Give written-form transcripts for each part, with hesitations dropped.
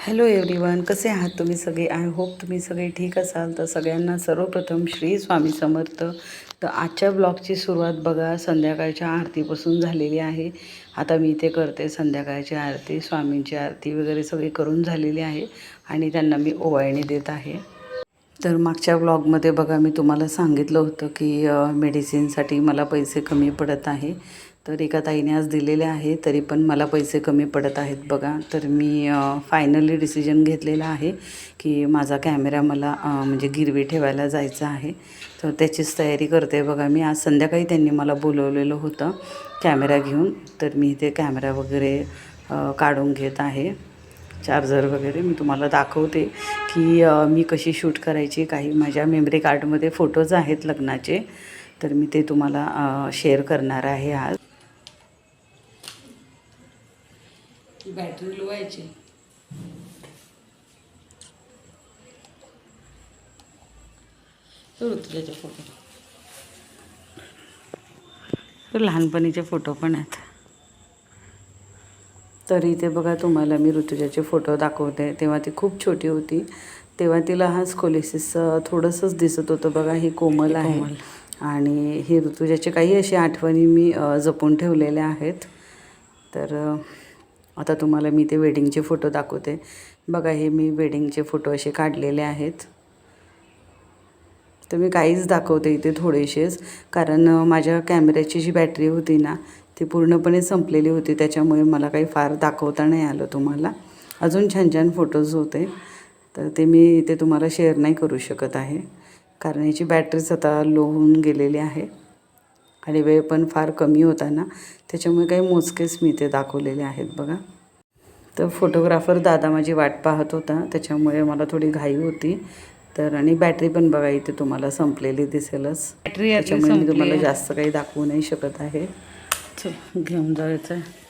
Hello everyone, कसे आहात तुम्ही सगळे? आय होप तुम्ही सगळे ठीक असाल. तर सगळ्यांना सर्वप्रथम श्री स्वामी समर्थ. तर आजच्या ब्लॉगची सुरुवात बघा संध्याकाळच्या आरतीपासून झालेली आहे. आता मी इथे करते संध्याकाळची आरती, स्वामींची आरती वगैरे सगळी करून झालेली आहे आणि त्यांना मी ओवाळणी देत आहे. तर मागच्या ब्लॉगमध्ये बघा मी तुम्हाला सांगितलं होतं की मेडिसिनसाठी मला पैसे कमी पडत आहे. तर एका ताईने आज दिलेले आहे, तरी पण मला पैसे कमी पडत आहेत बघा. तर मी फायनली डिसिजन घेतलेला आहे की माझा कॅमेरा मला म्हणजे गिरवी ठेवायला जायचं आहे. तर त्याचीच तयारी करते बघा मी. आज संध्याकाळी त्यांनी मला बोलवलेलं होतं कॅमेरा घेऊन. तर मी इथे कॅमेरा वगैरे काढून घेत आहे. चार्जर वगैरे मी तुम्हाला दाखवते की मी कशी शूट करायची. काही माझ्या मेमरी कार्डमध्ये फोटोज आहेत लग्नाचे, तर मी ते तुम्हाला शेअर करणार आहे आज. बॅटरी लो व्हायची. ऋतुजाचे फोटो, लहानपणीचे फोटो पण आहेत. तर इथे बघा तुम्हाला मी ऋतुजाचे फोटो दाखवते. तेव्हा ती खूप छोटी होती. तेव्हा तिला हा स्कोलिसिस थोडंसंच दिसत होतं बघा. ही कोमल आहे आणि ही ऋतुजाचे काही अशी आठवणी मी जपून ठेवलेल्या आहेत. तर आता तुम्हाला मी ते वेडिंगचे फोटो दाखवते बघा. हे मी वेडिंगचे फोटो असे काढलेले आहेत. तर मी काहीच दाखवते इथे थोडेसेच, कारण माझ्या कॅमेऱ्याची जी बॅटरी होती ना ती पूर्णपणे संपलेली होती. त्याच्यामुळे मला काही फार दाखवता नाही आलं तुम्हाला. अजून छान छान फोटोज होते, तर ते मी इथे तुम्हाला शेअर नाही करू शकत आहे, कारण याची बॅटरीच आता लो होऊन गेलेली आहे आणि वेळ पण फार कमी होता ना, त्याच्यामुळे काही मोजकेच मी ते दाखवलेले आहेत बघा. तर फोटोग्राफर दादा माझी वाट पाहत होता, त्याच्यामुळे मला थोडी घाई होती. तर आणि बॅटरी पण बघा इथे तुम्हाला संपलेली दिसेलच. बॅटरी त्याच्यामुळे मी तुम्हाला जास्त काही दाखवू नाही शकत आहे. चल घेऊन जायचं आहे.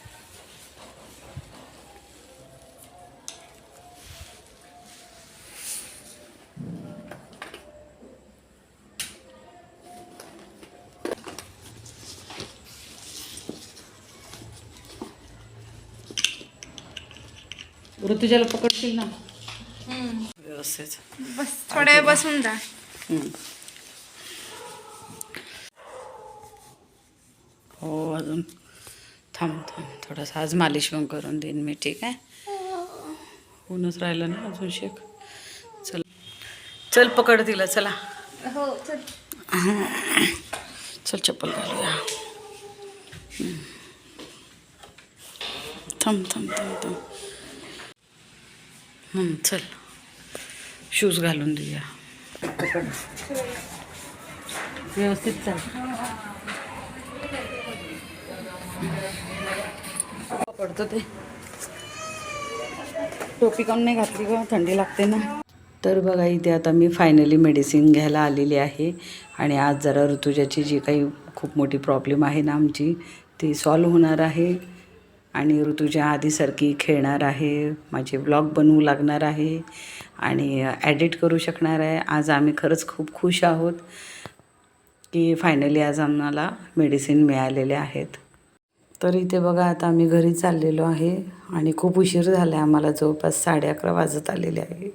ऋतुजाला पकडशील ना व्यवस्थित. बस थोड्या वेळ बसून जा. हो अजून थांब थोडासा आज मालिश पण करून देईन मी. ठीक आहे, होऊनच राहिलं ना अजून शेक. चल चल पकड तिला. चला हो चल. चल चप्पल घालूया. थांब थांब थांब थांब. चल शूज घालून देऊया. पकड व्यवस्थित. चल पकडतो ते. टोपी काऊन नाही घातली ग, थंडी लागते ना. तर बघा इथे आता मी फायनली मेडिसिन घ्यायला आलेली आहे आणि आज जरा ऋतुजाची जी काही खूप मोठी प्रॉब्लेम आहे ना आमची, ती सॉल्व होणार आहे आणि ऋतुजा आधीसारखी खेळणार आहे. माझे ब्लॉग बनवू लागणार आहे आणि ॲडिट करू शकणार आहे. आज आम्ही खरंच खूप खुश आहोत की फायनली आज आम्हाला मेडिसिन मिळालेले आहेत. तर इथे बघा आता आम्ही घरी चाललेलो आहे आणि खूप उशीर झाला आहे आम्हाला. जवळपास 11:30 वाजत आलेले आहे.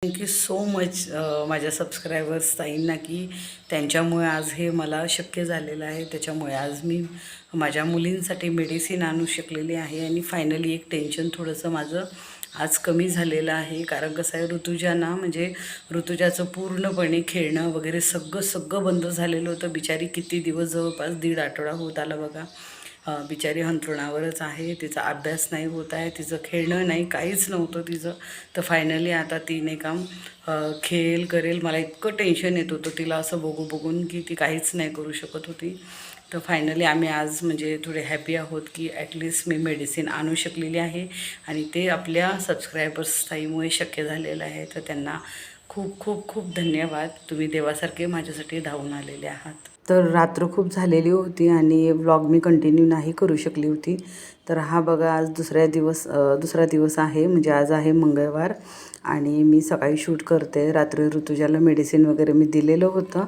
थँक्यू सो मच माझ्या सबस्क्रायबर्स ताईंना की त्यांच्यामुळे आज हे मला शक्य झालेलं आहे. त्याच्यामुळे आज मी माझ्या मुलींसाठी मेडिसिन आणू शकलेली आहे आणि फायनली एक टेन्शन थोडंसं माझं आज कमी झालेलं आहे. कारण कसं आहे, ऋतुजा म्हणजे ऋतुजाचं पूर्णपणे खेळणं वगैरे सगळं बंद झालेलं होतं. बिचारी किती दिवस, जवळपास 1.5 आठवडा होत आला बघा. बिचारी अंथरुणावरच आहे. तिचा अभ्यास नाही होत आहे, तिचं खेळणं नाही, काहीच नव्हतं तिचं. तर फायनली आता ती नाही काम खेळ करेल. मला इतकं टेन्शन येत होतं तिला असं बघून की ती काहीच नाही करू शकत होती. तर फायनली आम्ही आज म्हणजे थोडे हॅपी आहोत की ॲटलिस्ट मी मेडिसिन आणू शकलेली आहे आणि ते आपल्या सबस्क्रायबर्स ताईमुळे शक्य झालेलं आहे. तर त्यांना खूप खूप खूप धन्यवाद. तुम्ही देवासारखे माझ्यासाठी धावून आलेले आहात. तर रात्र खूप झालेली होती आणि व्लॉग मी कंटिन्यू नाही करू शकली होती. तर हा बघा आज दुसरा दिवस आहे, म्हणजे आज आहे मंगळवार आणि मी सकाळी शूट करते. रात्री ऋतुजाला मेडिसिन वगैरे मी दिलेलं होतं,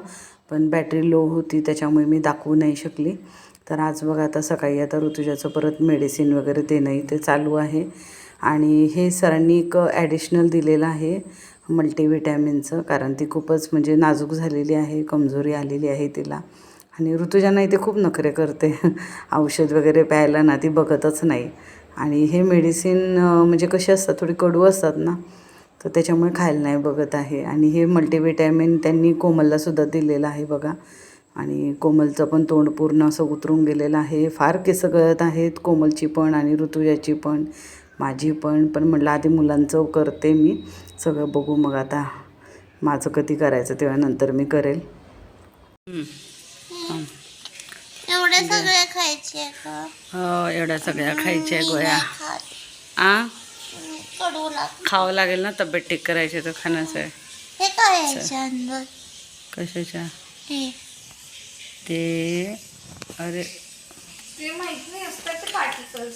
पण बॅटरी लो होती त्याच्यामुळे मी दाखवू नाही शकली. तर आज बघा आता सकाळी आता ऋतुजाचं परत मेडिसिन वगैरे देणं इथे चालू आहे आणि हे सरांनी एक ॲडिशनल दिलेलं आहे मल्टीविटॅमिनचं, कारण ती खूपच म्हणजे नाजूक झालेली आहे, कमजोरी आलेली आहे तिला. आणि ऋतुजांना इथे खूप नखरे करते औषध वगैरे प्यायला ना ती बघतच नाही. आणि हे मेडिसिन म्हणजे कसे असतात, थोडी कडू असतात ना, तर त्याच्यामुळे खायला नाही बघत आहे. आणि हे मल्टीविटॅमिन त्यांनी कोमललासुद्धा दिलेलं आहे बघा. आणि कोमलचं पण तोंड पूर्ण असं उतरून गेलेलं आहे, फार केस गळत आहेत कोमलची पण आणि ऋतुजाची पण, माझी पण. पण म्हटलं आधी मुलांचं करते मी सगळं, बघू मग आता माझं कधी करायचं तेव्हा नंतर मी करेल. एवढे सगळे खायचे का? हो, एवढ्या सगळ्या खायच्या मी गोळ्या. नाही खात. कडू लागतं. खावं लागेल ना, तब्येत ठीक करायची तर खाण्याचं आहे. हे काय आहे याच्या अंदर? कशाच्या? हे ते अरे ते माहित नाही असतात ते पार्टिकल्स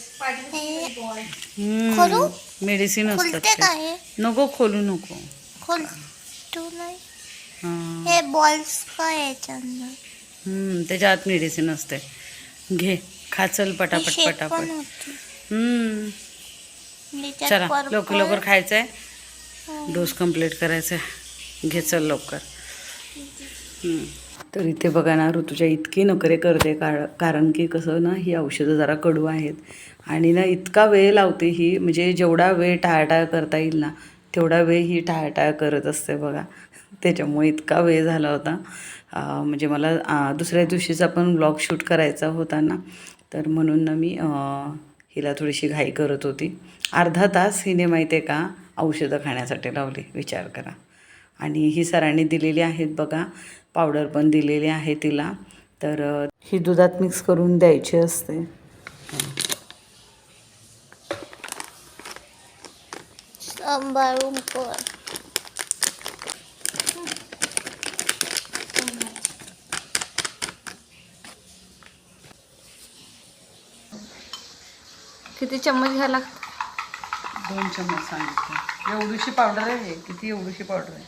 खोलू? मेडिसिन असतात खुलते ते. का हे? नको खोलू नको. खोल तू नाही. हां. हे बॉल्स काय आहे याच्या अंदर? त्याच्या आत मेडिसिन असते. घे, खा, चल पटापट शेप पटापट. पण होती. त्याच्यात चला purple. लवकर लवकर खायचं आहे, हो. डोस कंप्लीट करायचा आहे. घे चल लवकर. तर इथे बघा ना, ऋतुजा इतकी नखरे करते कारण की कसं ना, ही औषधं जरा कडू आहेत आणि ना इतका वेळ लावते ही, म्हणजे जेवढा वेळ टाळाटाळ करता येईल ना तेवढा वेळ ही टाळाटाळ करत असते बघा. त्याच्यामुळे इतका वेळ झाला होता. म्हणजे मला दुसऱ्या दिवशीचा पण ब्लॉग शूट करायचा होता ना, तर म्हणून ना मी हिला थोडीशी घाई करत होती. अर्धा तास हिने माहिती आहे का औषधं खाण्यासाठी लावली, विचार करा. आणि ही सरांनी दिलेली आहेत बघा, पावडर पण दिलेली आहे तिला. तर ही दुधात मिक्स करून द्यायची असते. सांभाळून कर. किती चम्मच घ्यायला 2 चम्मच सांगितलं. एवढीशी पावडर आहे, किती एवढीशी पावडर आहे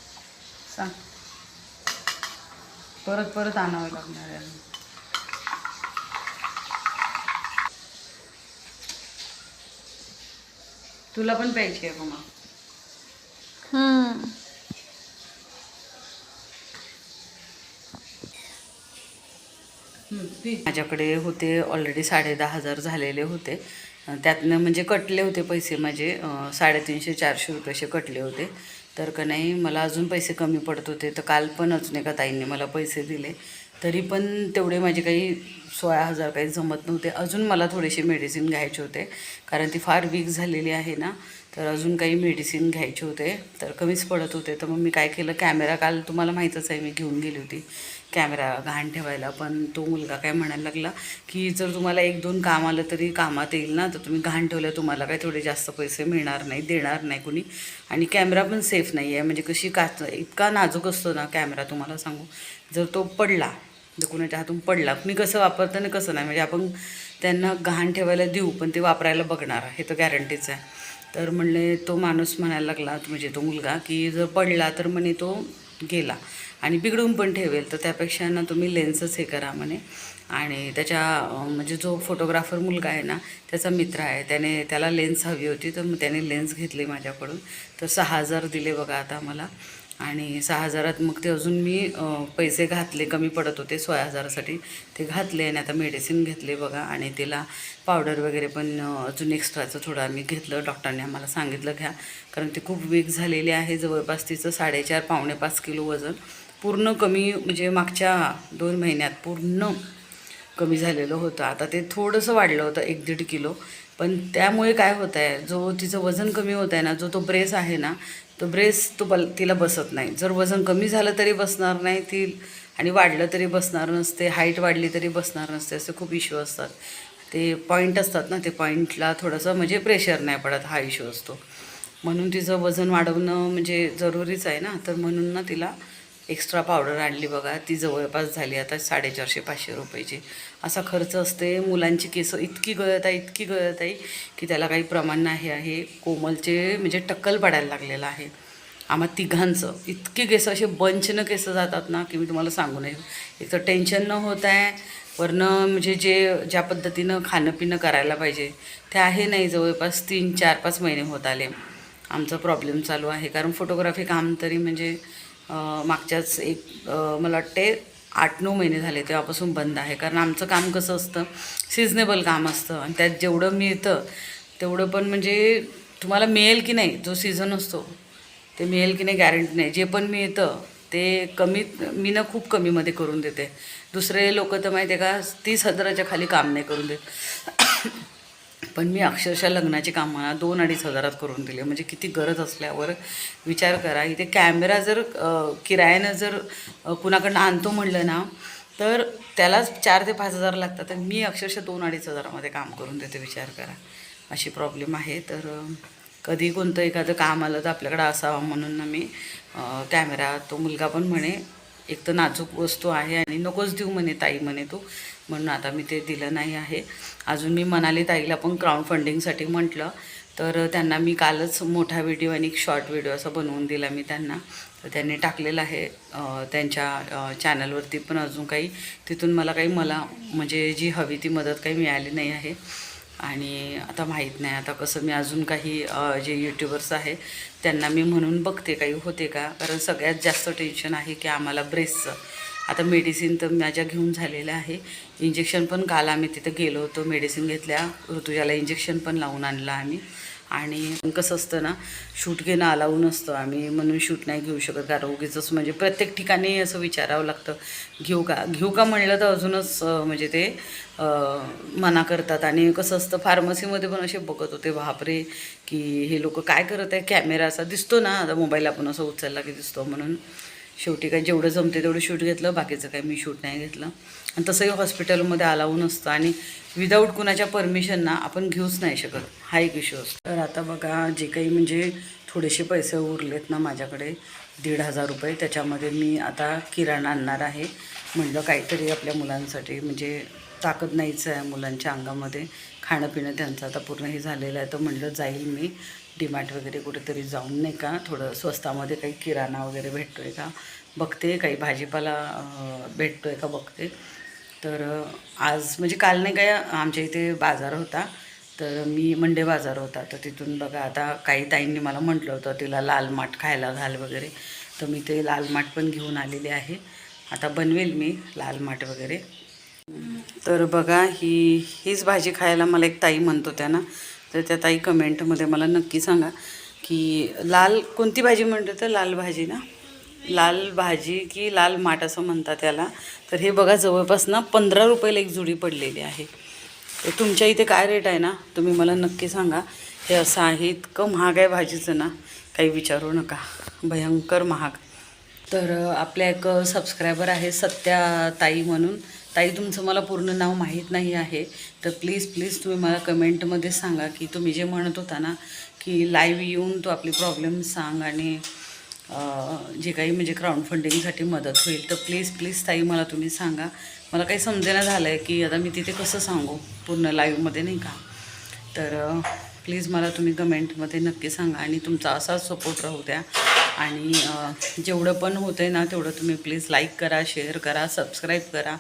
सांग. परत परत आणावं लागणार आहे. तुला पण प्यायची आहे मग? माझ्याकडे होते ऑलरेडी 10,500 झालेले होते. त्यातनं म्हणजे कटले होते पैसे माझे 350-400 रुपये असे कटले होते. तर का नाही, मला अजून पैसे कमी पडत होते. तर काल पण अजून एका ताईंनी मला पैसे दिले, तरी पण तेवढे माझे काही 16,000 काही जमत नव्हते. अजून मला थोडेसे मेडिसिन घ्यायचे होते, कारण ती फार वीक झालेली आहे ना, तर अजून काही मेडिसिन घ्यायचे होते. तर कमीच पडत होते. तर मग मी काय केलं, कॅमेरा काल तुम्हाला माहीतच आहे मी घेऊन गेली होती कॅमेरा घाण ठेवायला. पण तो मुलगा काय म्हणायला लागला की जर तुम्हाला 1-2 काम आलं तरी कामात येईल ना, तर तुम्ही घाण ठेवलं तुम्हाला काही थोडे जास्त पैसे मिळणार नाही, देणार नाही कुणी. आणि कॅमेरा पण सेफ नाही आहे, म्हणजे कशी काच इतका नाजूक असतो ना कॅमेरा, तुम्हाला सांगू. जर तो पडला, जर कुणाच्या हातून पडला, कुणी कसं वापरतं आणि कसं नाही, म्हणजे आपण त्यांना घाण ठेवायला देऊ पण ते वापरायला बघणार, हे तर गॅरंटीच आहे. तर म्हणले, तो माणूस म्हणायला लागला, म्हणजे तो मुलगा, की जर पडला तर म्हणे तो गेला आणि बिघडून पण ठेवेल, तर त्यापेक्षा ना तुम्ही लेन्सच हे करा म्हणे. आणि त्याच्या म्हणजे जो फोटोग्राफर मुलगा आहे ना, त्याचा मित्र आहे, त्याला लेन्स हवी होती, तर मग त्याने लेन्स घेतली माझ्याकडून. तर 6,000 दिले बघा आता मला. आणि 6,000त मग ते अजून मी पैसे घातले, कमी पडत होते 16,000साठी, ते घातले. आणि आता मेडिसिन घेतले बघा. आणि तिला पावडर वगैरे पण अजून एक्स्ट्राचं थोडं आम्ही घेतलं, डॉक्टरने आम्हाला सांगितलं घ्या, कारण ती खूप वीक झालेली आहे. जवळपास तिचं 4.5-5 किलो वजन पूर्ण कमी, म्हणजे मागच्या 2 महिन्यात पूर्ण कमी झालेलं होतं. आता ते थोडंसं वाढलं होतं 1-1.5 किलो. पण त्यामुळे काय होत आहे, जो तिचं वजन कमी होत आहे ना, जो तो ब्रेस आहे ना, तो ब्रेस तिला बसत नाही. जर वजन कमी झालं तरी बसणार नाही ती, आणि वाढलं तरी बसणार नसते, हाईट वाढली तरी बसणार नसते, असे खूप इश्यू असतात. ते पॉईंट असतात ना, ते पॉईंटला थोडंसं म्हणजे प्रेशर नाही पडत, हा इश्यू असतो. म्हणून तिचं वजन वाढवणं म्हणजे जरुरीच आहे ना. तर म्हणून ना तिला एक्स्ट्रा पावडर आणली बघा. ती जवळपास झाली आता 450-500 रुपयाची. असा खर्च असते. मुलांची केस इतकी गळत आहे की त्याला काही प्रमाण नाही आहे. कोमलचे म्हणजे टक्कल पडायला लागलेलं आहे. आम्हा तिघांचं इतकी केस असे बंचनं केस जातात ना, की मी तुम्हाला सांगू नये. एक तर टेन्शन न होत आहे, वरनं म्हणजे ज्या पद्धतीनं खाणं पिणं करायला पाहिजे ते आहे नाही. जवळपास 3, 4, 5 महिने होत आले आमचा प्रॉब्लेम चालू आहे. कारण फोटोग्राफी काम तरी म्हणजे मागच्याच मला वाटते 8-9 महिने झाले तेव्हापासून बंद आहे. कारण आमचं काम कसं असतं, सिजनेबल काम असतं आणि त्यात जेवढं मिळतं तेवढं पण म्हणजे तुम्हाला मिळेल की नाही, जो सीझन असतो ते मिळेल की नाही गॅरंटी नाही. जे पण मिळतं ते मी ना खूप कमीमध्ये करून देते. दुसरे लोक तर माहिती आहे का 30,000च्या खाली काम नाही करून देत. पण मी अक्षरशः लग्नाचे काम मला 2-2.5 हजारात करून दिले. म्हणजे किती गरज असल्यावर विचार करा. इथे कॅमेरा जर किरायानं जर कुणाकडनं आणतो म्हणलं ना तर त्यालाच 4 ते 5 हजार लागतात. तर मी अक्षरशः 2-2.5 हजारामध्ये काम करून देते. विचार करा, अशी प्रॉब्लेम आहे. तर कधी कोणतं एखादं काम आलं तर आपल्याकडं असावं म्हणून ना मी कॅमेरा, तो मुलगा पण म्हणे एक तर नाजूक वस्तू आहे आणि नकोच देऊ म्हणे ताई म्हणे तू, म्हणून आता मी ते दिलं नाही आहे. अजून मी मनाली ताईला पण क्राउड फंडिंगसाठी म्हटलं तर त्यांना मी कालच मोठा व्हिडिओ आणि एक शॉर्ट व्हिडिओ असा बनवून दिला मी त्यांना. तर त्यांनी टाकलेलं आहे त्यांच्या चॅनलवरती. पण अजून काही तिथून मला म्हणजे जी हवी ती मदत काही मिळाली नाही आहे. आणि आता माहीत नाही आता कसं, मी अजून काही जे यूट्यूबर्स आहे त्यांना मी म्हणून बघते काही होते का. कारण सगळ्यात जास्त टेन्शन आहे की आम्हाला ब्रेसचं. आता मेडिसिन तर माझ्या घेऊन झालेलं आहे. इंजेक्शन पण काल आम्ही तिथं गेलो होतो, मेडिसिन घेतल्या, ऋतुजाला इंजेक्शन पण लावून आणलं आम्ही. आणि कसं असतं ना, शूट घेणं अलाऊ नसतं. आम्ही म्हणून शूट नाही घेऊ शकत. कारण उगीचच म्हणजे प्रत्येक ठिकाणी असं विचारावं लागतं घेऊ का म्हणलं तर अजूनच म्हणजे ते मना करतात. आणि कसं असतं फार्मसीमध्ये पण असे बघत होते बापरे की हे लोक काय करत आहे. कॅमेरा असा दिसतो ना, आता मोबाईल आपण असं उचलला की दिसतो. म्हणून शेवटी काय जेवढं जमते तेवढं शूट घेतलं, बाकीचं काय मी शूट नाही घेतलं. आणि तसंही हॉस्पिटलमध्ये अलाऊ नसतं आणि विदाऊट कुणाच्या परमिशन ना आपण घेऊच नाही शकत, हा एक इश्यू असतो. तर आता बघा जे काही म्हणजे थोडेसे पैसे उरलेत ना माझ्याकडे 1,500 रुपये, त्याच्यामध्ये मी आता किराणा आणणार आहे. म्हटलं काहीतरी आपल्या मुलांसाठी, म्हणजे ताकद नाहीच आहे मुलांच्या अंगामध्ये, खाणं पिणं त्यांचं आता पूर्ण हे झालेलं आहे. तर म्हटलं जाईल मी डीमार्ट वगैरे कुठेतरी जाऊन नाही का, थोडं स्वस्तामध्ये काही किराणा वगैरे भेटतो आहे का बघते, काही भाजीपाला भेटतो आहे का बघते. तर आज म्हणजे काल नाही काय आमच्या इथे बाजार होता, तर मी मंडे बाजार होता, तर तिथून बघा आता काही ताईंनी मला म्हटलं होतं तिला लाल माठ खायला घाल वगैरे, तर मी ते लाल माठ पण घेऊन आलेले आहे. आता बनवेल मी लाल माठ वगैरे. तर बघा हीच भाजी खायला मला एक ताई म्हणत होत्या ना, तर त्या ताई कमेंटमध्ये मला नक्की सांगा की लाल कोणती भाजी म्हणतो, तर लाल भाजी ना, लाल भाजी की लाल माठ असं म्हणतात त्याला. तर हे बघा जवळपास ना 15 रुपयाला एक जुडी पडलेली आहे. तर तुमच्या इथे काय रेट आहे ना तुम्ही मला नक्की सांगा. हे असं आहे, इतकं महाग आहे भाजीचं ना काही विचारू नका, भयंकर महाग. तर आपल्या एक सबस्क्रायबर आहे सत्या ताई म्हणून. ताई तुमचं मला पूर्ण नाव माहीत नाही आहे, तर प्लीज तुम्ही मला कमेंटमध्ये सांगा की तुम्ही जे म्हणत होता ना की लाईव्ह येऊन तू आपली प्रॉब्लेम सांग आणि जे काही म्हणजे क्राउड फंडिंगसाठी मदत होईल. तर प्लीज ताई मला तुम्ही सांगा. मला काही समजेना झालं आहे की आता मी तिथे कसं सांगू पूर्ण लाईव्हमध्ये नाही का. तर प्लीज मला तुम्ही कमेंटमध्ये नक्की सांगा आणि तुमचा असाच सपोर्ट राहू द्या. आणि जेवढं पण होतं आहे ना तेवढं तुम्ही प्लीज लाईक करा, शेअर करा, सबस्क्राईब करा.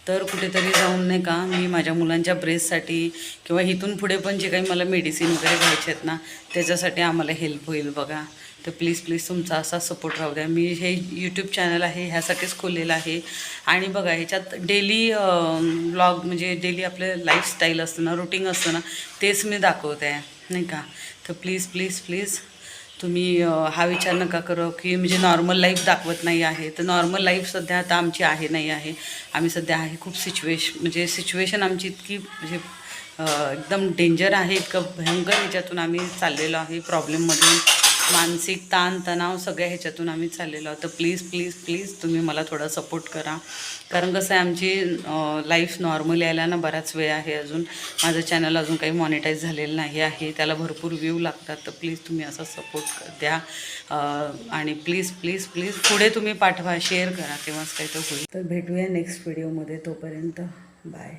तर कुठेतरी जाऊन नाही का मी माझ्या मुलांच्या ब्रेससाठी किंवा इथून पुढे पण जे काही मला मेडिसिन वगैरे घ्यायचे आहेत ना त्याच्यासाठी आम्हाला हेल्प होईल बघा. तर प्लीज तुमचा असा सपोर्ट राहू द्या. मी हे यूट्यूब चॅनल आहे ह्यासाठीच खोललेलं आहे. आणि बघा ह्याच्यात डेली व्लॉग म्हणजे डेली आपलं लाईफस्टाईल असतं ना, रुटीन असतं ना, तेच मी दाखवते आहे नाही का. तर प्लीज तुम्ही हा विचार नका करू की म्हणजे नॉर्मल लाईफ दाखवत नाही आहे. तर नॉर्मल लाईफ सध्या आता आमची आहे नाही आहे. आम्ही सध्या आहे खूप सिच्युएशन आमची इतकी म्हणजे एकदम डेंजर आहे, इतकं भयंकर ह्याच्यातून आम्ही चाललेलो आहे. प्रॉब्लेममधून मानसिक ताणतणाव सगळ्या ह्याच्यातून आम्ही चाललेलो आहोत. तर प्लीज तुम्ही मला थोडा सपोर्ट करा. कारण कसं आहे आमची लाईफ नॉर्मल यायला ना बराच वेळ आहे. अजून माझं चॅनल अजून काही मॉनिटाईज झालेलं नाही आहे, त्याला भरपूर व्ह्यू लागतात. तर प्लीज तुम्ही असा सपोर्ट द्या आणि प्लीज पुढे तुम्ही पाठवा, शेअर करा, तेव्हाच काही तर होईल. तर भेटूया नेक्स्ट व्हिडिओमध्ये. तोपर्यंत बाय.